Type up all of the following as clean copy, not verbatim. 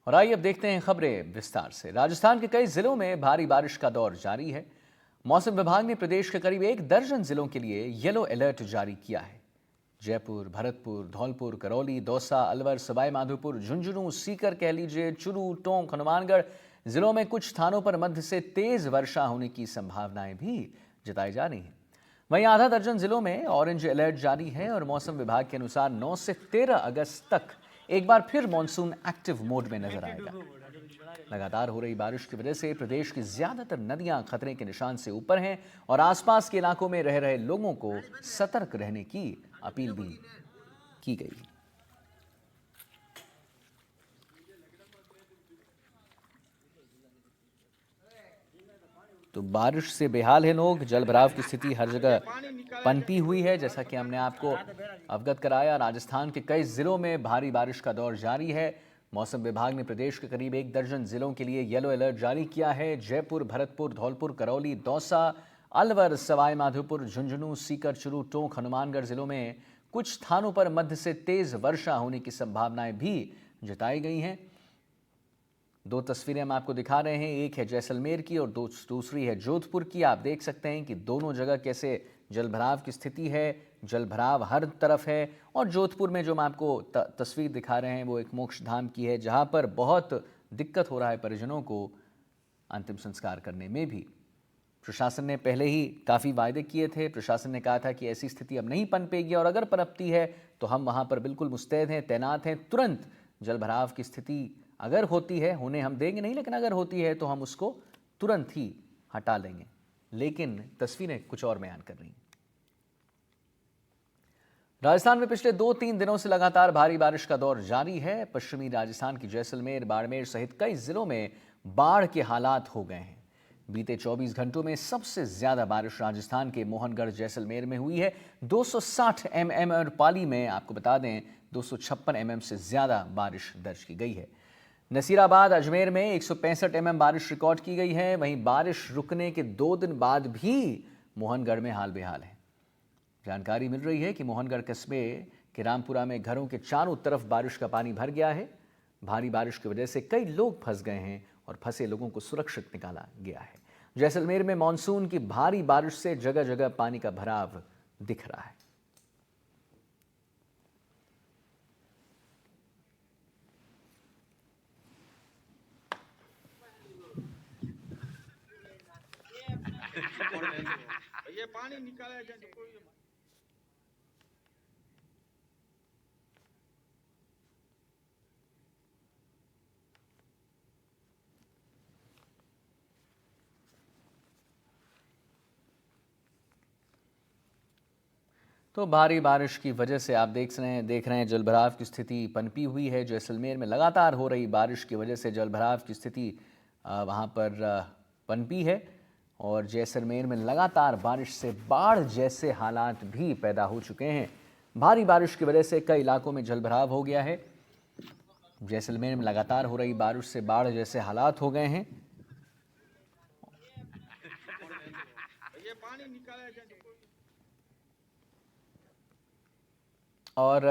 और आइए अब देखते हैं खबरें विस्तार से। राजस्थान के कई जिलों में भारी बारिश का दौर जारी है। मौसम विभाग ने प्रदेश के करीब 1 दर्जन जिलों के लिए येलो अलर्ट जारी किया है। जयपुर, भरतपुर, धौलपुर, करौली, दौसा, अलवर, सवाई माधोपुर, झुंझुनू, सीकर कह लीजिए, चुरू, टोंक, हनुमानगढ़ जिलों में कुछ स्थानों पर मध्य से तेज वर्षा होने की संभावनाएं भी जताई जा रही हैं। वहीं आधा दर्जन जिलों में ऑरेंज अलर्ट जारी है और मौसम विभाग के अनुसार 9 से 13 अगस्त तक एक बार फिर मॉनसून एक्टिव मोड में नजर आएगा। लगातार हो रही बारिश की वजह से प्रदेश की ज्यादातर नदियां खतरे के निशान से ऊपर हैं और आसपास के इलाकों में रह रहे लोगों को सतर्क रहने की अपील भी की गई। तो बारिश से बेहाल है लोग। जल भराव की स्थिति हर जगह पनपी हुई है। जैसा कि हमने आपको अवगत कराया, राजस्थान के कई जिलों में भारी बारिश का दौर जारी है। मौसम विभाग ने प्रदेश के करीब 1 दर्जन जिलों के लिए येलो अलर्ट जारी किया है। जयपुर, भरतपुर, धौलपुर, करौली, दौसा, अलवर, सवाई माधोपुर, झुंझुनू, सीकर, चुरू, टोंक, हनुमानगढ़ जिलों में कुछ स्थानों पर मध्य से तेज वर्षा होने की संभावनाएं भी जताई गई हैं। 2 तस्वीरें हम आपको दिखा रहे हैं, एक है जैसलमेर की और दूसरी है जोधपुर की। आप देख सकते हैं कि दोनों जगह कैसे जलभराव की स्थिति है। जलभराव हर तरफ है। और जोधपुर में जो हम आपको तस्वीर दिखा रहे हैं वो एक मोक्ष धाम की है, जहां पर बहुत दिक्कत हो रहा है परिजनों को अंतिम संस्कार करने में भी। प्रशासन ने पहले ही काफ़ी वायदे किए थे। प्रशासन ने कहा था कि ऐसी स्थिति अब नहीं पनपेगी और अगर पनपती है तो हम वहां पर बिल्कुल मुस्तैद हैं, तैनात हैं। तुरंत जलभराव की स्थिति अगर होती है, होने हम देंगे नहीं, लेकिन अगर होती है तो हम उसको तुरंत ही हटा लेंगे। लेकिन तस्वीरें कुछ और बयान कर रही हैं। राजस्थान में पिछले 2-3 दिनों से लगातार भारी बारिश का दौर जारी है। पश्चिमी राजस्थान की जैसलमेर, बाड़मेर सहित कई जिलों में बाढ़ के हालात हो गए हैं। बीते 24 घंटों में सबसे ज्यादा बारिश राजस्थान के मोहनगढ़ जैसलमेर में हुई है। 260 mm और पाली में आपको बता दें 256 mm से ज्यादा बारिश दर्ज की गई है। नसीराबाद, अजमेर में 165 mm बारिश रिकॉर्ड की गई है। वहीं बारिश रुकने के 2 दिन बाद भी मोहनगढ़ में हाल बेहाल है। जानकारी मिल रही है कि मोहनगढ़ कस्बे के रामपुरा में घरों के चारों तरफ बारिश का पानी भर गया है। भारी बारिश की वजह से कई लोग फंस गए हैं और फंसे लोगों को सुरक्षित निकाला गया है। जैसलमेर में मानसून की भारी बारिश से जगह जगह पानी का भराव दिख रहा है। ये पानी निकाला है कोई। तो भारी बारिश की वजह से आप देख रहे हैं जलभराव की स्थिति पनपी हुई है। जैसलमेर में लगातार हो रही बारिश की वजह से जलभराव की स्थिति वहाँ पर पनपी है और जैसलमेर में लगातार बारिश से बाढ़ जैसे हालात भी पैदा हो चुके हैं। भारी बारिश की वजह से कई इलाकों में जलभराव हो गया है। जैसलमेर में लगातार हो रही बारिश से बाढ़ जैसे हालात हो गए हैं। ये पानी निकाला है और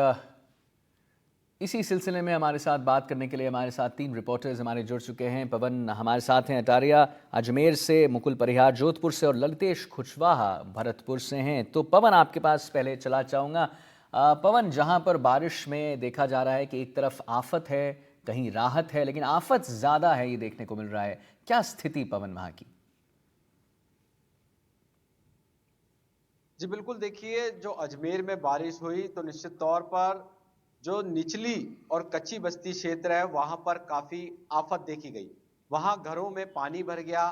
इसी सिलसिले में हमारे साथ बात करने के लिए हमारे साथ 3 रिपोर्टर्स हमारे जुड़ चुके हैं। पवन हमारे साथ हैं अटारिया अजमेर से, मुकुल परिहार जोधपुर से और ललितेश कुशवाहा भरतपुर से हैं। तो पवन, आपके पास पहले चला चाहूँगा। पवन, जहाँ पर बारिश में देखा जा रहा है कि एक तरफ आफत है, कहीं राहत है, लेकिन आफत ज़्यादा है ये देखने को मिल रहा है, क्या स्थिति पवन वहाँ की? जी बिल्कुल, देखिए जो अजमेर में बारिश हुई तो निश्चित तौर पर जो निचली और कच्ची बस्ती क्षेत्र है वहां पर काफी आफत देखी गई। वहां घरों में पानी भर गया,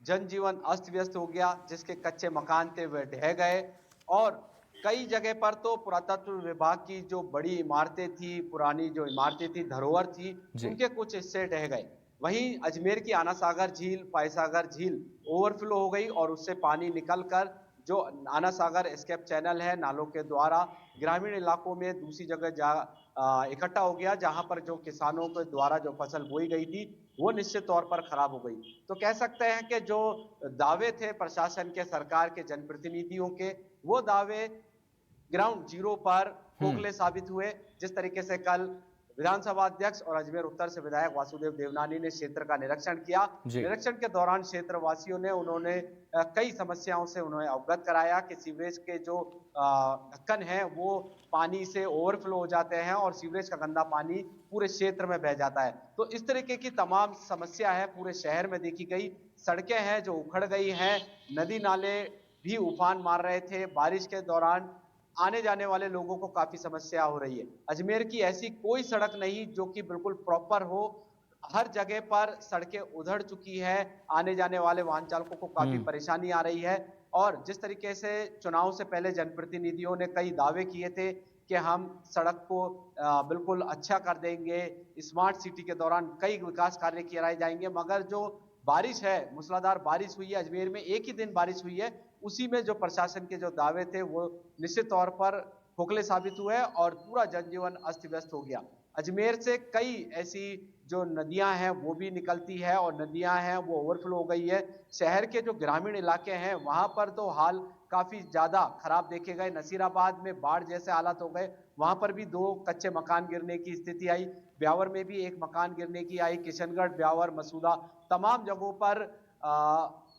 जनजीवन अस्त व्यस्त हो गया, जिसके कच्चे मकान थे वे ढह गए और कई जगह पर तो पुरातत्व विभाग की जो बड़ी इमारतें थी, पुरानी जो इमारतें थी, धरोहर थी, उनके कुछ हिस्से ढह गए। वहीं अजमेर की आना सागर झील, फायसागर झील ओवरफ्लो हो गई और उससे पानी निकलकर जो आना सागर एस्केप चैनल है, नालों के द्वारा ग्रामीण इलाकों में दूसरी जगह इकट्ठा हो गया, जहां पर जो किसानों के द्वारा जो फसल बोई गई थी वो निश्चित तौर पर खराब हो गई। तो कह सकते हैं कि जो दावे थे प्रशासन के, सरकार के, जनप्रतिनिधियों के, वो दावे ग्राउंड जीरो पर खोखले साबित हुए। जिस तरीके से कल विधानसभा अध्यक्ष और अजमेर उत्तर से विधायक वासुदेव देवनानी ने क्षेत्र का निरीक्षण किया। जी। निरीक्षण के दौरान क्षेत्रवासियों ने उन्होंने कई समस्याओं से उन्हें अवगत कराया कि सीवरेज के जो ढक्कन है वो पानी से ओवरफ्लो हो जाते हैं और सीवरेज का गंदा पानी पूरे क्षेत्र में बह जाता है। तो इस तरीके की तमाम समस्या है पूरे शहर में देखी गई। सड़कें हैं जो उखड़ गई हैं, नदी नाले भी उफान मार रहे थे। बारिश के दौरान आने जाने वाले लोगों को काफी समस्या हो रही है। अजमेर की ऐसी कोई सड़क नहीं जो कि बिल्कुल प्रॉपर हो। हर जगह पर सड़कें उधड़ चुकी है, आने जाने वाले वाहन चालकों को काफी परेशानी आ रही है। और जिस तरीके से चुनाव से पहले जनप्रतिनिधियों ने कई दावे किए थे कि हम सड़क को बिल्कुल अच्छा कर देंगे, स्मार्ट सिटी के दौरान कई विकास कार्य किए जाएंगे, मगर जो बारिश है, मूसलाधार बारिश हुई है अजमेर में, एक ही दिन बारिश हुई है, उसी में जो प्रशासन के जो दावे थे वो निश्चित तौर पर खोखले साबित हुए और पूरा जनजीवन अस्त व्यस्त हो गया। अजमेर से कई ऐसी जो नदियां हैं वो भी निकलती है और नदियां हैं वो ओवरफ्लो हो गई है। शहर के जो ग्रामीण इलाके हैं वहां पर तो हाल काफी ज्यादा खराब देखे गए। नसीराबाद में बाढ़ जैसे हालात हो गए, वहां पर भी 2 कच्चे मकान गिरने की स्थिति आई। ब्यावर में भी 1 मकान गिरने की आई। किशनगढ़, ब्यावर, मसूदा तमाम जगहों पर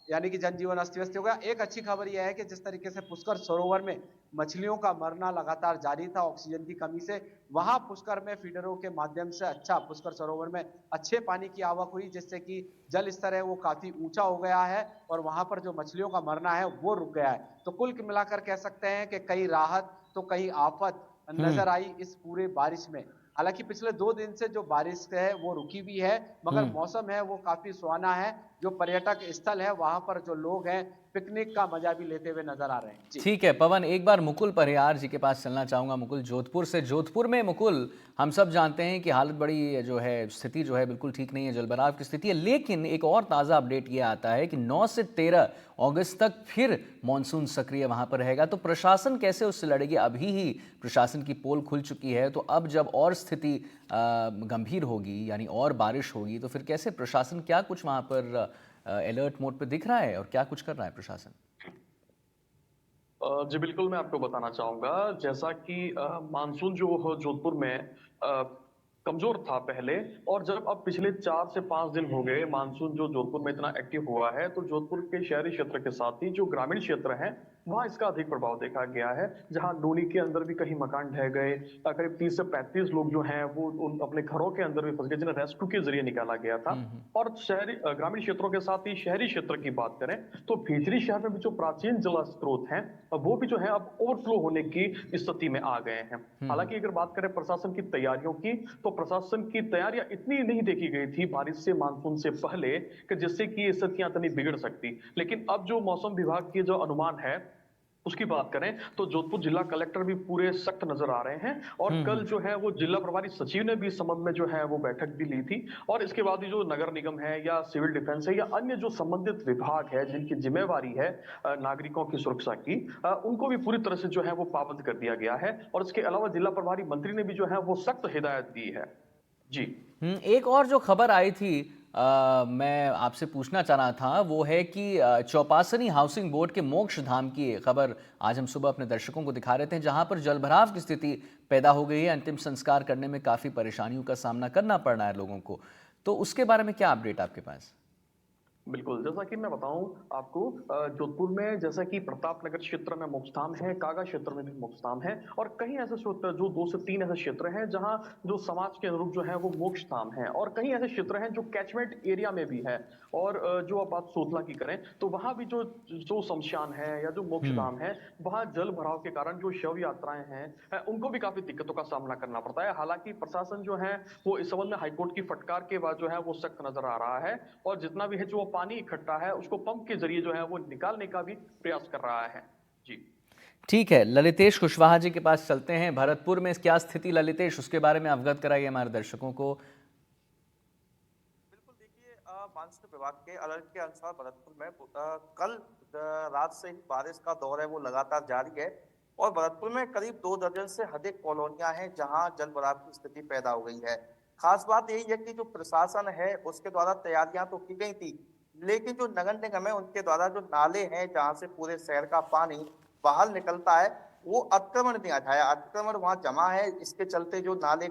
यानी कि जनजीवन अस्त व्यस्त हो गया। एक अच्छी खबर यह है कि जिस तरीके से पुष्कर सरोवर में मछलियों का मरना लगातार जारी था ऑक्सीजन की कमी से, वहां पुष्कर में फीडरों के माध्यम से पुष्कर सरोवर में अच्छे पानी की आवक हुई, जिससे कि जल स्तर है वो काफी ऊंचा हो गया है और वहां पर जो मछलियों का मरना है वो रुक गया है। तो कुल मिलाकर कह सकते हैं कि कहीं राहत तो कहीं आफत नजर आई इस पूरे बारिश में। हालांकि पिछले 2 दिन से जो बारिश है वो रुकी भी है, मगर मौसम है वो काफी सुहाना है। जो पर्यटक स्थल है वहां पर जो लोग हैं पिकनिक का मजा भी लेते हुए नजर आ रहे हैं। ठीक है पवन, एक बार मुकुल परिहार जी के पास चलना चाहूंगा। मुकुल जोधपुर से। जोधपुर में मुकुल, हम सब जानते हैं कि हालत बड़ी जो है, स्थिति जो है बिल्कुल ठीक नहीं है, जलभराव की स्थिति है। लेकिन एक और ताज़ा अपडेट ये आता है कि 9 से 13 अगस्त तक फिर मानसून सक्रिय वहां पर रहेगा। तो प्रशासन कैसे उससे लड़ेगी? अभी ही प्रशासन की पोल खुल चुकी है, तो अब जब और स्थिति गंभीर होगी यानी और बारिश होगी, तो फिर कैसे प्रशासन, क्या कुछ वहां पर अलर्ट मोड पे दिख रहा है और क्या कुछ कर रहा है प्रशासन? जी बिल्कुल, मैं आपको बताना चाहूंगा। जैसा कि मानसून जो जोधपुर में कमजोर था पहले, और जब अब पिछले 4 से 5 दिन हो गए मानसून जो जोधपुर में इतना एक्टिव हुआ है, तो जोधपुर के शहरी क्षेत्र के साथ ही जो ग्रामीण क्षेत्र हैं वहां इसका अधिक प्रभाव देखा गया है। जहां नूनी के अंदर भी कहीं मकान ढह गए, करीब 30 से 35 लोग जो हैं वो उन अपने घरों के अंदर भी फंस गए, जिन्हें रेस्क्यू के जरिए निकाला गया था। और शहरी ग्रामीण क्षेत्रों के साथ ही शहरी क्षेत्र की बात करें तो भीतरी शहर में भी जो प्राचीन जल स्रोत हैं वो भी जो है अब ओवरफ्लो होने की स्थिति में आ गए हैं। हालांकि अगर बात करें प्रशासन की तैयारियों की, तो प्रशासन की तैयारियां इतनी नहीं देखी गई थी बारिश से, मानसून से पहले, कि जिससे कि स्थितियां इतनी बिगड़ सकती। लेकिन अब जो मौसम विभाग की जो अनुमान है उसकी बात करें तो जोधपुर जिला कलेक्टर भी पूरे सख्त नजर आ रहे हैं। और कल जो है वो जिला प्रभारी सचिव ने भी इस संबंध में जो है वो बैठक भी ली थी। और इसके बाद जो नगर निगम है या सिविल डिफेंस है या अन्य जो संबंधित विभाग है जिनकी जिम्मेवारी है नागरिकों की सुरक्षा की, उनको भी पूरी तरह से जो है वो पाबंद कर दिया गया है। और इसके अलावा जिला प्रभारी मंत्री ने भी जो है वो सख्त हिदायत दी है। जी एक और जो खबर आई थी, मैं आपसे पूछना चाह रहा था, वो है कि चौपासनी हाउसिंग बोर्ड के मोक्ष धाम की खबर आज हम सुबह अपने दर्शकों को दिखा रहे थे, जहां पर जलभराव की स्थिति पैदा हो गई है। अंतिम संस्कार करने में काफ़ी परेशानियों का सामना करना पड़ रहा है लोगों को। तो उसके बारे में क्या अपडेट आपके पास? बिल्कुल, जैसा कि मैं बताऊं आपको, जोधपुर में जैसा कि प्रताप नगर क्षेत्र में मोक्षधाम है, कागा क्षेत्र में भी मोक्षधाम है, और कहीं ऐसे क्षेत्र जो 2 से 3 ऐसे क्षेत्र हैं जहां जो समाज के अनुरूप जो है वो मोक्षधाम है, और कहीं ऐसे क्षेत्र हैं जो कैचमेंट एरिया में भी है। और जो अब बात सोतला की करें तो वहां भी जो शमशान है या जो मोक्षधाम है, वहां जल भराव के कारण जो शव यात्राएं हैं उनको भी काफी दिक्कतों का सामना करना पड़ता है। हालांकि प्रशासन जो है वो इस संबंध में हाईकोर्ट की फटकार के बाद जो है वो सख्त नजर आ रहा है, और जितना भी है जो पानी इकट्ठा है उसको पंप के जरिए जो है वो निकालने का भी प्रयास कर रहा है। जी ठीक है, ललितेश कुशवाहा जी के पास चलते हैं। भरतपुर में क्या स्थिति ललितेश, उसके बारे में अवगत कराइए हमारे दर्शकों को। बिल्कुल, देखिए मानसून विभाग के अलर्ट के अनुसार भरतपुर में कल रात से ही बारिश का दौर है वो लगातार जारी है, और भरतपुर में करीब 2 दर्जन से अधिक कॉलोनियां हैं जहां जल भराव की स्थिति पैदा हो गई है। खास बात यही है कि जो प्रशासन है उसके द्वारा तैयारियां तो की गई थी, लेकिन जो नगर निगम है उनके द्वारा जो नाले हैं जहां से पूरे शहर का पानी बाहर निकलता है वो अतिक्रमण नहीं हटाया। अतिक्रमण वहां जमा है, इसके चलते जो नाले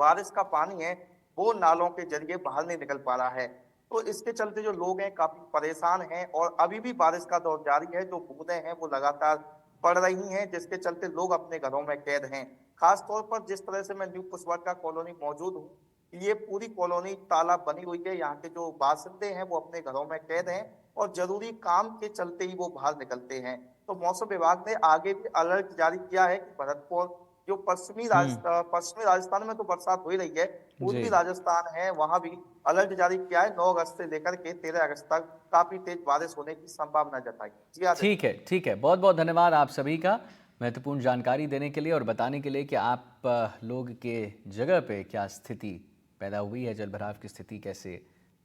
बारिश का पानी है वो नालों के जरिए बाहर नहीं निकल पा रहा है। तो इसके चलते जो लोग हैं काफी परेशान हैं और अभी भी बारिश का दौर जारी है। जो बूंदें हैं वो लगातार पड़ रही हैं, जिसके चलते लोग अपने घरों में कैद हैं। खास तौर पर जिस तरह से मैं न्यू कुशवाड़ा कॉलोनी मौजूद हूँ, ये पूरी कॉलोनी तालाब बनी हुई है। यहाँ के जो बासिंदे हैं वो अपने घरों में कैद हैं और जरूरी काम के चलते ही वो बाहर निकलते हैं। तो मौसम विभाग ने आगे भी अलर्ट जारी किया है कि भरतपुर जो पश्चिमी राजस्थान में तो बरसात हो ही रही है, जी। पूर्वी राजस्थान है वहां भी अलर्ट जारी किया है। 9 अगस्त से लेकर के 13 अगस्त तक काफी तेज बारिश होने की संभावना जताई। जी आदित्य। ठीक है, ठीक है। बहुत बहुत धन्यवाद आप सभी का महत्वपूर्ण जानकारी देने के लिए और बताने के लिए कि आप लोग के जगह पे क्या स्थिति पैदा हुई है, जलभराव की स्थिति कैसे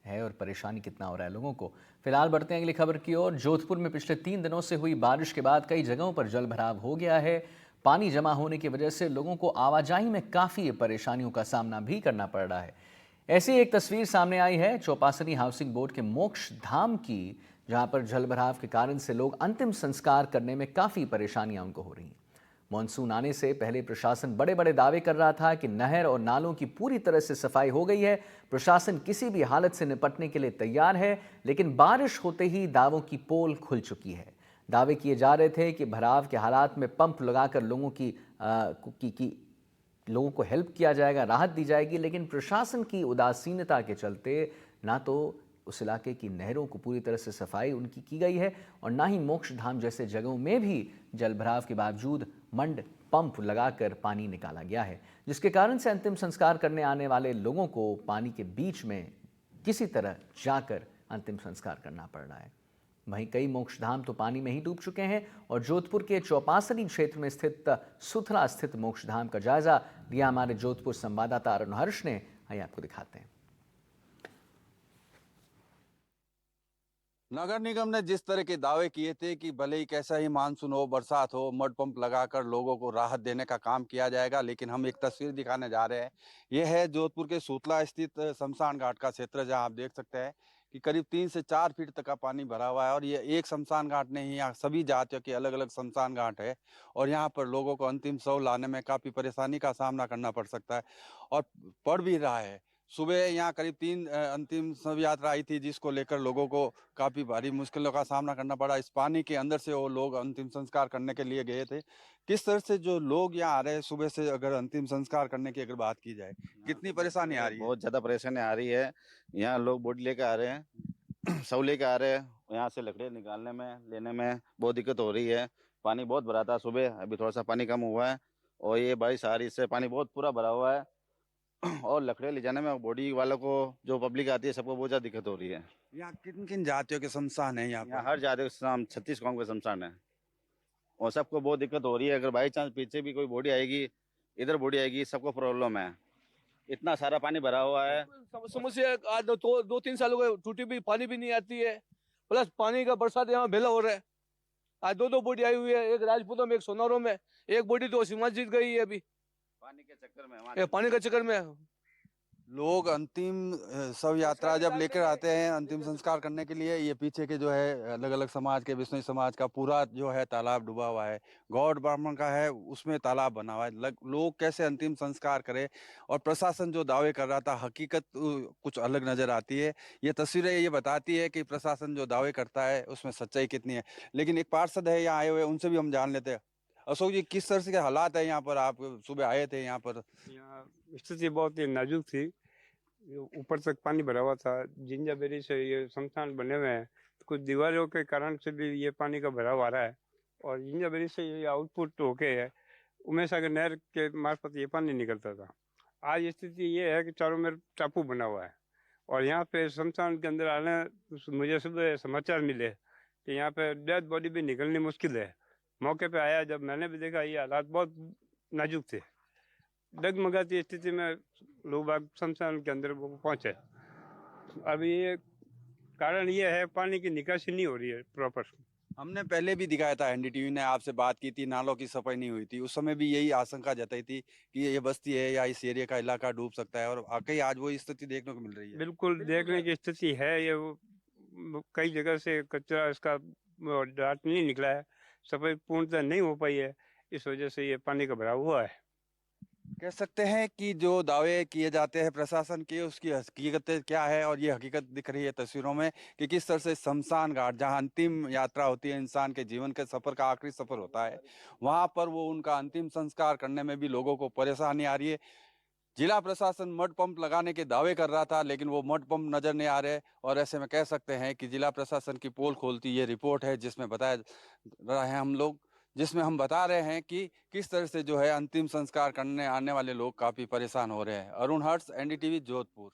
है और परेशानी कितना हो रहा है लोगों को। फिलहाल बढ़ते हैं अगली खबर की ओर। जोधपुर में पिछले 3 दिनों से हुई बारिश के बाद कई जगहों पर जलभराव हो गया है। पानी जमा होने की वजह से लोगों को आवाजाही में काफ़ी परेशानियों का सामना भी करना पड़ रहा है। ऐसी एक तस्वीर सामने आई है चौपासनी हाउसिंग बोर्ड के मोक्ष धाम की, जहां पर जलभराव के कारण से लोग अंतिम संस्कार करने में काफ़ी परेशानियां उनको हो रही हैं। मानसून आने से पहले प्रशासन बड़े बड़े दावे कर रहा था कि नहर और नालों की पूरी तरह से सफाई हो गई है, प्रशासन किसी भी हालत से निपटने के लिए तैयार है। लेकिन बारिश होते ही दावों की पोल खुल चुकी है। दावे किए जा रहे थे कि भराव के हालात में पंप लगाकर लोगों लोगों को हेल्प किया जाएगा, राहत दी जाएगी, लेकिन प्रशासन की उदासीनता के चलते ना तो उस इलाके की नहरों को पूरी तरह से सफाई उनकी की गई है और ना ही मोक्ष धाम जैसे जगहों में भी जलभराव के बावजूद मंड पंप लगाकर पानी निकाला गया है, जिसके कारण से अंतिम संस्कार करने आने वाले लोगों को पानी के बीच में किसी तरह जाकर अंतिम संस्कार करना पड़ रहा है। वहीं कई मोक्ष धाम तो पानी में ही डूब चुके हैं और जोधपुर के चौपासनी क्षेत्र में स्थित सुथरा स्थित मोक्ष धाम का जायजा लिया हमारे जोधपुर संवाददाता अरुण हर्ष ने। आइए आपको दिखाते हैं। नगर निगम ने जिस तरह के दावे किए थे कि भले ही कैसा ही मानसून हो, बरसात हो, मड पंप लगाकर लोगों को राहत देने का काम किया जाएगा, लेकिन हम एक तस्वीर दिखाने जा रहे हैं। यह है जोधपुर के सूतला स्थित शमशान घाट का क्षेत्र, जहां आप देख सकते हैं कि करीब 3 से 4 फीट तक का पानी भरा हुआ है। और ये एक शमशान घाट नहीं, यहाँ सभी जातियों के अलग अलग शमशान घाट है और यहाँ पर लोगों को अंतिम शव लाने में काफी परेशानी का सामना करना पड़ सकता है और पड़ भी रहा है। सुबह यहाँ करीब 3 अंतिम शव यात्रा आई थी, जिसको लेकर लोगों को काफी भारी मुश्किलों का सामना करना पड़ा। इस पानी के अंदर से वो लोग अंतिम संस्कार करने के लिए गए थे। किस तरह से जो लोग यहाँ आ रहे हैं सुबह से, अगर अंतिम संस्कार करने की अगर बात की जाए, कितनी परेशानी आ रही है? बहुत ज़्यादा परेशानी आ रही है। यहाँ लोग बोडी लेके आ रहे हैं, सब लेके आ रहे हैं। यहाँ से लकड़ियाँ निकालने में लेने में बहुत दिक्कत हो रही है। पानी बहुत भरा था सुबह, अभी थोड़ा सा पानी कम हुआ है और ये बारिश आ रही है, इससे पानी बहुत पूरा भरा हुआ है और लकड़ियाँ ले जाने में बॉडी वालों को, जो पब्लिक आती है, सबको बहुत ज़्यादा दिक्कत हो रही है। यहाँ किन किन जातियों के शमशान है यहाँ यहाँ पर? हर जाति के 36 गाँव के शमशान है और सबको बहुत दिक्कत हो रही है। अगर बाई चांस पीछे भी कोई बॉडी आएगी, इधर बॉडी आएगी, सबको प्रॉब्लम है। इतना सारा पानी भरा हुआ है। समस्या आज 2-3 सालों के टूटी भी पानी भी नहीं आती है, प्लस पानी का बरसात यहाँ बेला हो रहा है। आज 2 बॉडी आई हुई है, एक राजपूतों में, एक सोनारों में, एक बॉडी तो सीमा जीत गई है अभी पानी के चक्कर में, पानी का चक्कर में। लोग अंतिम शव यात्रा जब लेकर आते हैं अंतिम संस्कार करने के लिए, ये पीछे के जो है अलग अलग समाज के, विष्णु समाज का पूरा जो है तालाब डूबा हुआ है, गौड़ ब्राह्मण का है उसमें तालाब बना हुआ है। लोग कैसे अंतिम संस्कार करें और प्रशासन जो दावे कर रहा था, हकीकत कुछ अलग नजर आती है। ये तस्वीरें ये बताती है कि प्रशासन जो दावे करता है उसमें सच्चाई कितनी है। लेकिन एक पार्षद है यहाँ आए हुए, उनसे भी हम जान लेते हैं। अशोक जी, किस तरह से के हालात है यहाँ पर? आप सुबह आए थे यहाँ पर? यहाँ स्थिति बहुत ही नाजुक थी, ऊपर तक पानी भरा हुआ था। जिंजा बेरी से ये शमशान बने हुए हैं, कुछ दीवारों के कारण से भी ये पानी का भराव आ रहा है और जिंजा बेरी से ये आउटपुट होके है उमेश सागर नहर के मार्फत ये पानी निकलता था। आज स्थिति ये है कि चारों मेर टापू बना हुआ है और यहाँ पे शमशान के अंदर आने, मुझे सुबह समाचार मिले कि यहाँ पे डेड बॉडी भी निकलनी मुश्किल है। मौके पे आया जब मैंने भी देखा, ये हालात बहुत नाजुक थे। डगमगाती स्थिति में लोग बाग शमशान के अंदर वो पहुंचे। अभी ये कारण ये है, पानी की निकासी नहीं हो रही है प्रॉपर। हमने पहले भी दिखाया था, एनडीटीवी ने आपसे बात की थी, नालों की सफाई नहीं हुई थी, उस समय भी यही आशंका जताई थी कि ये बस्ती है या इस एरिया का इलाका डूब सकता है, और वाकई आज वो स्थिति देखने को मिल रही है। बिल्कुल देखने की स्थिति है। ये कई जगह से कचरा इसका डाट नहीं निकला है, सफाई पूर्णतः नहीं हो पाई है, इस वजह से ये पानी का भराव हुआ है। कह सकते हैं कि जो दावे किए जाते हैं प्रशासन के, उसकी हकीकत क्या है, और ये हकीकत दिख रही है तस्वीरों में कि किस तरह से शमशान घाट, जहां अंतिम यात्रा होती है, इंसान के जीवन के सफर का आखिरी सफर होता है, वहां पर वो उनका अंतिम संस्कार करने में भी लोगों को परेशानी आ रही है। जिला प्रशासन मड पंप लगाने के दावे कर रहा था, लेकिन वो मड पंप नजर नहीं आ रहे, और ऐसे में कह सकते हैं कि जिला प्रशासन की पोल खोलती ये रिपोर्ट है, जिसमें बताया रहा है हम लोग, जिसमें हम बता रहे हैं कि किस तरह से जो है अंतिम संस्कार करने आने वाले लोग काफी परेशान हो रहे हैं। अरुण हर्ष, एनडीटीवी, जोधपुर।